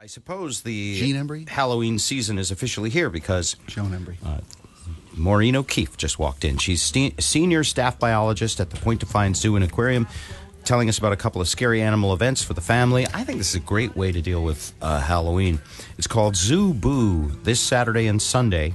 I suppose the Halloween season is officially here because Maureen O'Keefe just walked in. She's senior staff biologist at the Defiance Zoo and Aquarium, telling us about a couple of scary animal events for the family. I think this is a great way to deal with Halloween. It's called Zoo Boo this Saturday and Sunday.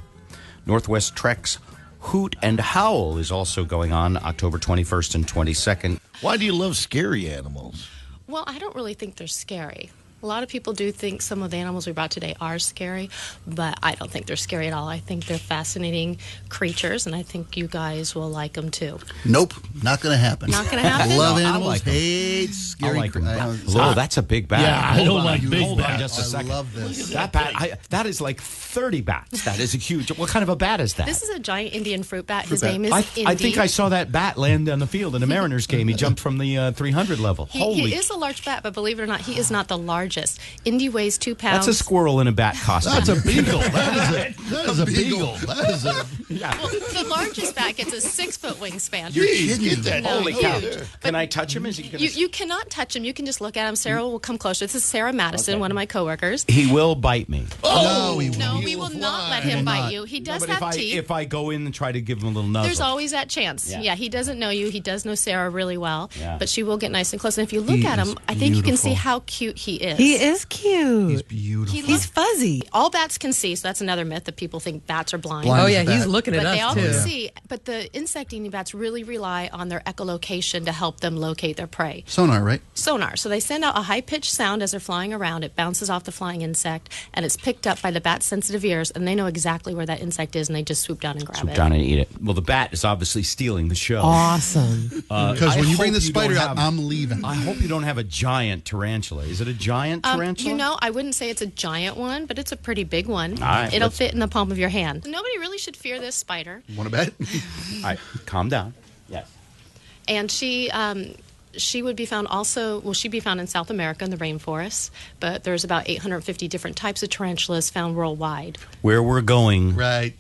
Northwest Trek's Hoot and Howl is also going on October 21st and 22nd. Why do you love scary animals? Well, I don't really think they're scary. A lot of people do think some of the animals we brought today are scary, but I don't think they're scary at all. I think they're fascinating creatures, and I think you guys will like them too. Nope, not going to happen. Not going to happen? Love animals, hate scary creatures. Oh, that's a big bat. Yeah, I don't like big Hold on bats. just a second. I love this. That bat, that is like 30 bats. That is a huge. What kind of a bat is that? This is a giant Indian fruit bat. His name is Indy. I think I saw that bat land on the field in a Mariners game. He jumped from the 300 level. He is a large bat, but believe it or not, he is not the largest. Indy weighs 2 pounds. That's a squirrel in a bat costume. That's a beagle. That is a beagle. Well, the largest bat gets a 6-foot wingspan. Get that. No, Holy cow. huge. Can I touch him? Is he gonna... You cannot touch him. You can just look at him. Sarah will come closer. This is Sarah Madison, one of my coworkers. He will bite me. No, we will not let him bite you. He does have teeth. If I go in and try to give him a little nuzzle. There's always that chance. Yeah, he doesn't know you. He does know Sarah really well, but she will get nice and close. And if you look at him, I think you can see how cute he is. He is cute. He's beautiful. He's fuzzy. All bats can see, so that's another myth that people think bats are blind. Oh, yeah, he's looking at But they all us, too. can see. But the insect-eating bats really rely on their echolocation to help them locate their prey. Sonar, right? Sonar. So they send out a high-pitched sound as they're flying around. It bounces off the flying insect, and it's picked up by the bat's sensitive ears, and they know exactly where that insect is, and they just swoop down and grab it. Swoop down and eat it. Well, the bat is obviously stealing the show. Awesome. Because when you bring the spider out, I'm leaving. I hope you don't have a giant tarantula. Is it a giant tarantula? I wouldn't say it's a giant one, but it's a pretty big one. All right, It'll fit in the palm of your hand. Nobody really should fear this spider. Want to bet? All right, calm down. Yes. And she would be found also, she'd be found in South America in the rainforests, but there's about 850 different types of tarantulas found worldwide. Where we're going, Right.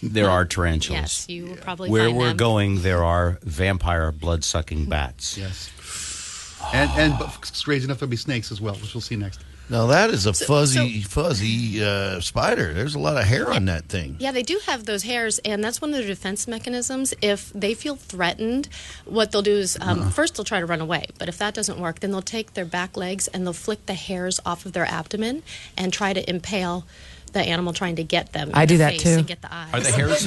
there are tarantulas. Yes, you will probably Where find we're them. going, there are vampire blood-sucking bats. Yes. And strange enough, there'll be snakes as well, which we'll see next. Now, that is a fuzzy spider. There's a lot of hair on that thing. Yeah, they do have those hairs, and that's one of their defense mechanisms. If they feel threatened, what they'll do is first they'll try to run away. But if that doesn't work, then they'll take their back legs and they'll flick the hairs off of their abdomen and try to impale the animal trying to get them. I do that face too. And get the eyes. Are the hairs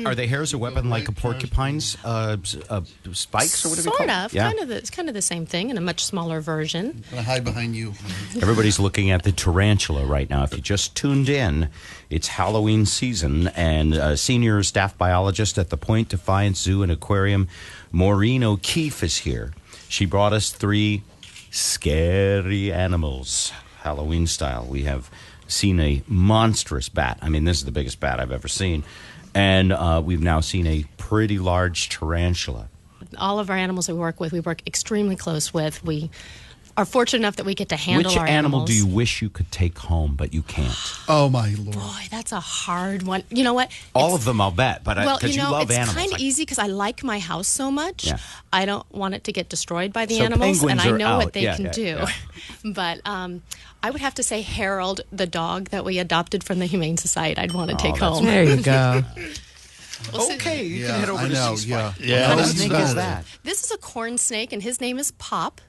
are the hairs a weapon like a porcupine's spikes or whatever? Sort of. Yeah. It's kind of the same thing in a much smaller version. I'm going to hide behind you. Everybody's looking at the tarantula right now. If you just tuned in, it's Halloween season, and senior staff biologist at the Defiance Zoo and Aquarium, Maureen O'Keefe, is here. She brought us 3 scary animals, Halloween style. We have seen a monstrous bat. I mean, this is the biggest bat I've ever seen. And we've now seen a pretty large tarantula. All of our animals that we work extremely close with. We are fortunate enough that we get to handle Which our animal animals. do you wish you could take home, but you can't? Oh, my Lord. Boy, that's a hard one. You know what? All of them, I'll bet, but Well, because you love it's animals. kind of easy because I like my house so much. Yeah. I don't want it to get destroyed by the So animals, and penguins I are know out. what they Yeah, can yeah, do. yeah. But I would have to say Harold, the dog that we adopted from the Humane Society, I'd want to take home. There you go. Okay, you can head over I to know, see yeah. Spike. Yeah, What kind of that's snake not is it. that? This is a corn snake, and his name is Pop.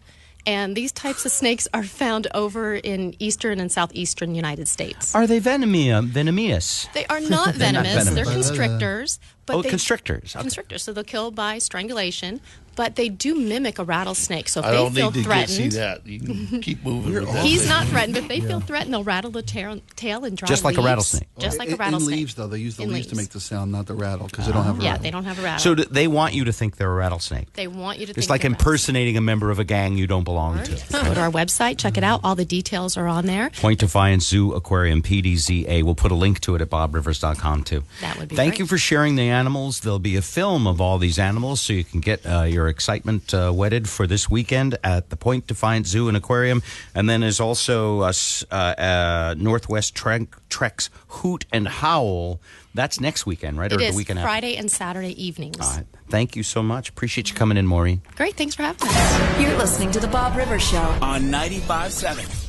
And these types of snakes are found over in eastern and southeastern United States. Are they venomous? They are not venomous. They're venomous. constrictors. But they, constrictors. Okay. Constrictors. So they'll kill by strangulation. But they do mimic a rattlesnake. So if I they don't feel need to threatened, see that. You can keep moving with that. he's not threatened. But if they feel threatened, they'll rattle the tail and dry Just like a leaves. rattlesnake. Just like a In rattlesnake. leaves, though. They use the In leaves to leaves. make the sound, not the rattle, because they don't have a Yeah, rattle. they don't have a rattle. So they want you to think they're a rattlesnake. They want you to think It's like they're impersonating a member of a gang you don't belong to. Go to our website, check it out. All the details are on there. Defiance Zoo Aquarium, PDZA. We'll put a link to it at bobrivers.com, too. That would be Thank great. you for sharing the animals. There'll be a film of all these animals so you can get your excitement whetted for this weekend at the Defiance Zoo and Aquarium. And then there's also Northwest Trek's Hoot and Howl. That's next weekend, right? It or is the weekend Friday and Saturday evenings. after? All right. Thank you so much. Appreciate you coming in, Maureen. Great. Thanks for having us. You're listening to The Bob Rivers Show on 95.7